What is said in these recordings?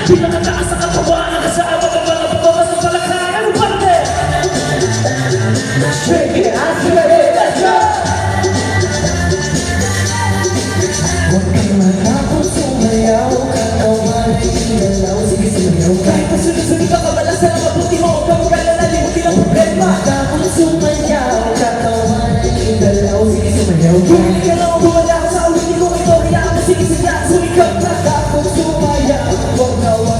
Pinakataas sa katawan, nakasawa ka ba ng pagbawas ng palakhan? Ano ba natin? Shake it, I feel it, let's go! Huwag kang matakot sumayaw, katawan ay inalaw, sige sumayaw ka. Kahit pasunod-sunod ka kabalasan ang mabuti mo, huwag kang mag-alala, limutin ang problema. Matakot sumayaw, katawan ay inalaw, sige sumayaw ka. Hindi ka lang bumala sa ulitin ko ito, hayaan mo sige siya, sumikap na. Matakot sumayaw, huwag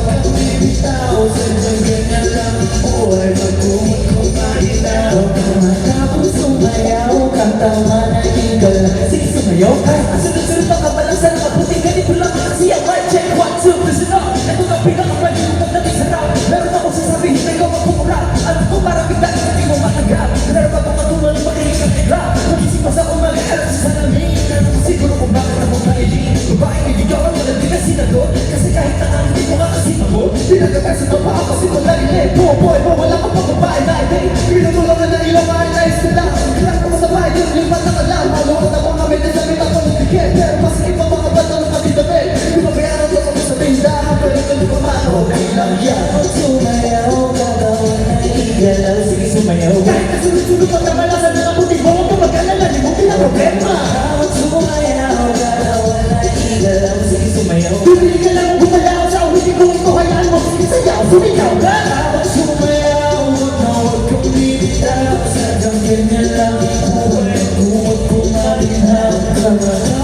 kang bibitaw, sadyang ganyan lang ang buhay, magkumot kung malinaw. Huwag kang matakot sumayaw, katawan ay inalaw, sige sumayaw ka. Pasunod-sunod ka kabalasan ang mabuti, ganito lang kasi ang mic check, 1, 2, listen up. Ito na pinakapagiging pagdating sa rap. Meron ako sasabihin na ikaw magpumura. Alam ko parang bigla hindi mo matagal. Meron pa bang matulad ng makinig ang bigla? Magising pa sa umaga, alam sa salamin. Meron ko siguro kung bakit ako mahilig. Babaeng ibigawan mo na di ka sinagot. Kasi kahit na hindi mo nga kasi mabot. Pinagkatay sa baba ako si Madalile. Boy, wala ka pa babae na hindi. Pinatulungan na ilang mga nais na lang. Kailan ko sa bahay, yung lipat na kalam. Malukot na mga may nasabi ako ng tiket. Pero mas iba mga bata ng kapitabil. Pinabayaran ko ako sa tindahan. Pero hindi ko mano. Kailang yan. Huwag sumayaw, katawan ay inalaw, sige sumayaw ka. Kahit nasunod-sunod ka kabalasan ng mabuti mo, huwag kang mag-alala, limutin ang problema. Huwag sumayaw, katawan ay inalaw, sige sumayaw ka. Bibili ka lang ang gumalaw sa ulitin ko ito, hayaan mo sige sayaw, sumigaw ka. Huwag sumayaw, huwag kang bibitaw, sadyang ganyan lang ang buhay, kumot kung malinaw ka.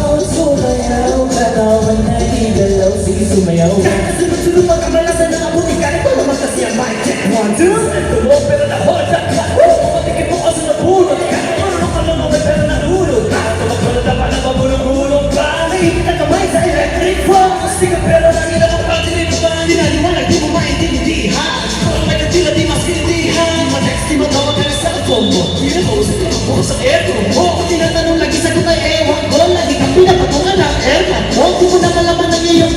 Huwag sumayaw, katawan ay inalaw, sige sumayaw ka. Kahit nasunod-sunod ka kabalasan ng mabuti, kahit ito naman kasi ang mic check. 1, 2, ito mo pero na-hold up ka. Matikin mo kasi nabulot ka. Marunong ka lang mga pero nalulot ka. Tumagbalot na pa na mabulong-bulong ka. Naipit ang kamay sa electric fan. Kasi ka pero lagi na mong patinig ko ba? Dinaliwanag, di mo maintindihan. Kung may katila, di mas kinitihan. Ma-text, di mo tawag ka ng cellphone mo. Pinag-uusap ka ako sa aircon mo. Kung tinatanong, lagi sagot ay ewan ko. Lagi kang pinapatungan ng aircon mo. Di mo na malaman ng iyong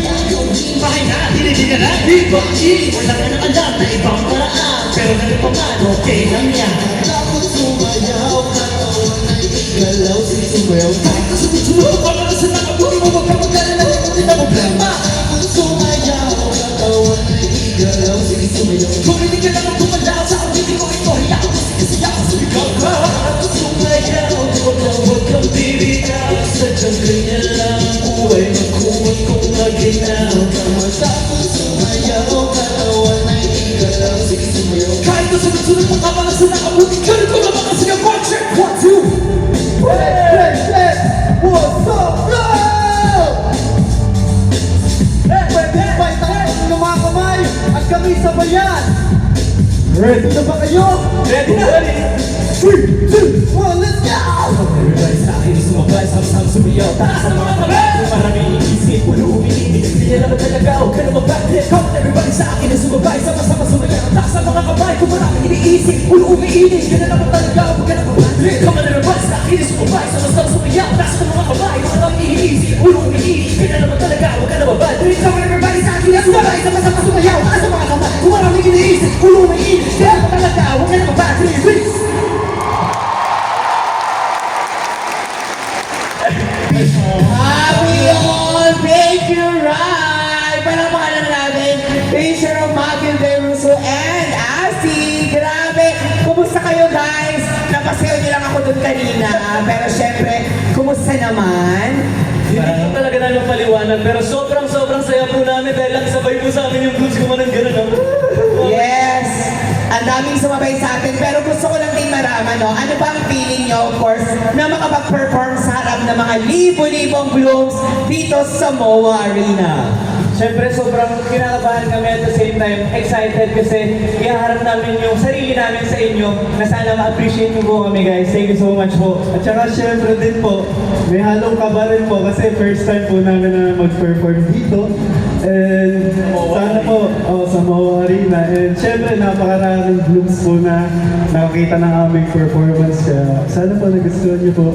bahay na, hindi ka na, di ba? Wala ka nang alam na ibang paraan. Pero ganun pa man, okay lang yan. Tapos sumayaw, katawan ay inalaw, sige sumayaw ka. Kahit nasunod-sunod ka para sa nakabuti mo, huwag kang mag-alala, limutin ang problema. Tapos sumayaw, katawan ay inalaw, sige sumayaw ka. Kung hindi ka lang bumalaw sa ulitin ko ito, hayaan mo sige siya, sumigaw ka. Tapos sumayaw, huwag kang bibitaw, sadyang ganyan lang ang buhay, magkumot kung maginaw ka. Tapos sumayaw, katawan ay inalaw, sige sumayaw ka. Kahit nasunod-sunod ka para sa nakabuti, ganito naman kasi ang mic check. 1, 2. What's up, bro? May tayo ng mga kamay at kami sabayan. Ready na ba kayo? Ready na, ready. 3, 2, 1, let's go! Everybody sa akin, sumabay, sam-sam, sumiyaw. Taas ang mga kamay, kung maraming iisip, ulo umiinit. Hindi niya naman talaga, huwag ka naman backlit. Come on, everybody sa akin, sumabay, sama-sama, sumiyaw. Taas ang mga kamay, kung maraming iniisip, ulo umiinit. Hindi na naman talaga, huwag ka naman backlit. Come on, everybody sa akin, sumabay, sama-sama, sumiyaw. Taas ang mga kamay, kung maraming iniisip, ulo umiinit. Hindi na naman talaga, huwag ka naman backlit. Come on, everybody sa akin, sumabay, sama-sama, sumiyaw. Taas ang mga kamay, kung maraming iniisip, ulo umiinit. Hindi na naman talaga, huwag ka naman backlit. Please! Happy on Make You Right! Palamanan natin, Fisher of Magil de Russo and Asti. Grabe! Kumusta kayo guys? Napasayo niyo lang ako doon kanina. Pero syempre, kumusta naman? Hindi po talaga namin paliwanag, pero sobrang saya po namin dahil nakisabay po sa amin yung blues gumanon gano'n. Yes! Ang daming sumabay sa atin, pero gusto ko lang din maraman, no? Ano ba ang feeling nyo, of course, na makapag-perform sa harap ng mga libo-libong blooms dito sa MOA Arena? Siyempre, sobrang kinakabahan kami at the same time, excited kasi ihaharap namin yung sarili namin sa inyo na sana ma-appreciate nyo po kami guys. Thank you so much po. At saka syempre din po, may halong kaba rin po kasi first time po namin na mag-perform dito. And sana po sa MOA Arena. And syempre napakaraming blooms po na nakakita ng aming performance. Kaya sana po nagustuhan niyo po.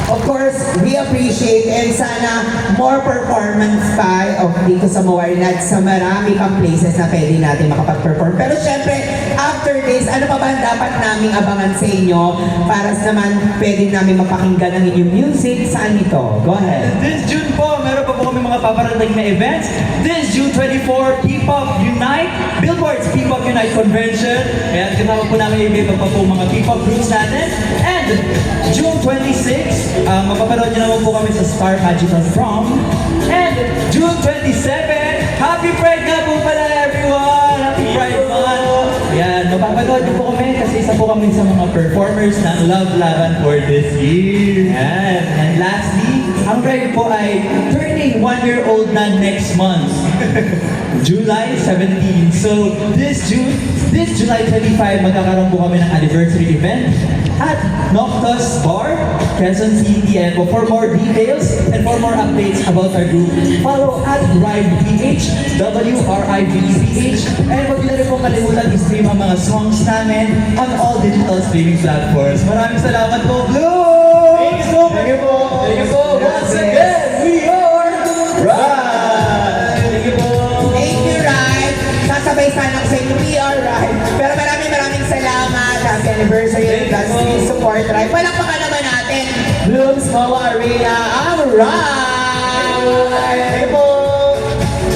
Of course, we appreciate and sana more performance pa of dito sa MOA Arena at sa marami pang places na pwede natin makapag-perform. Pero syempre, after this, ano pa ba ang dapat naming abangan sa inyo para naman pwede namin mapakinggan ang inyong music? Saan ito? Go ahead. This June po, meron po pa po kami mga paparating na events. This June 24, P-Pop Unite, Billboard's P-Pop Unite Convention. Kaya kasama po namin yung iba pa po mga P-Pop groups natin. And June 26, mapapanood nyo naman po kami sa Star Magical Prom. And June 27, Happy Pride nga po pala everyone! Happy Pride Month! Yan, mapapanood nyo po kami kasi isa po kami sa mga performers ng Love Laban for this year. Yan. And lastly, ang Pride po ay turning 1-year-old na next month. July 17. So, this July 25, magkakaroon po kami ng anniversary event at Noctus Bar, Quezon City. And for more details and for more updates about our group, follow at RivePH, WRIVPH. And huwag nyo na rin po kalimutan i-stream ang mga songs namin on all digital streaming platforms. Maraming salamat po, Blue! Thank you so much. Thank you po. Thank you po. Once again, we are Rise! Thank you po. Thank you, Rai. Sasabay sana ako sa inyo, we are Rai. Pero maraming salamat. Happy anniversary. That's the support, Rai. Palakpakan naman natin. Blooms Mawa Arena, ang Rai!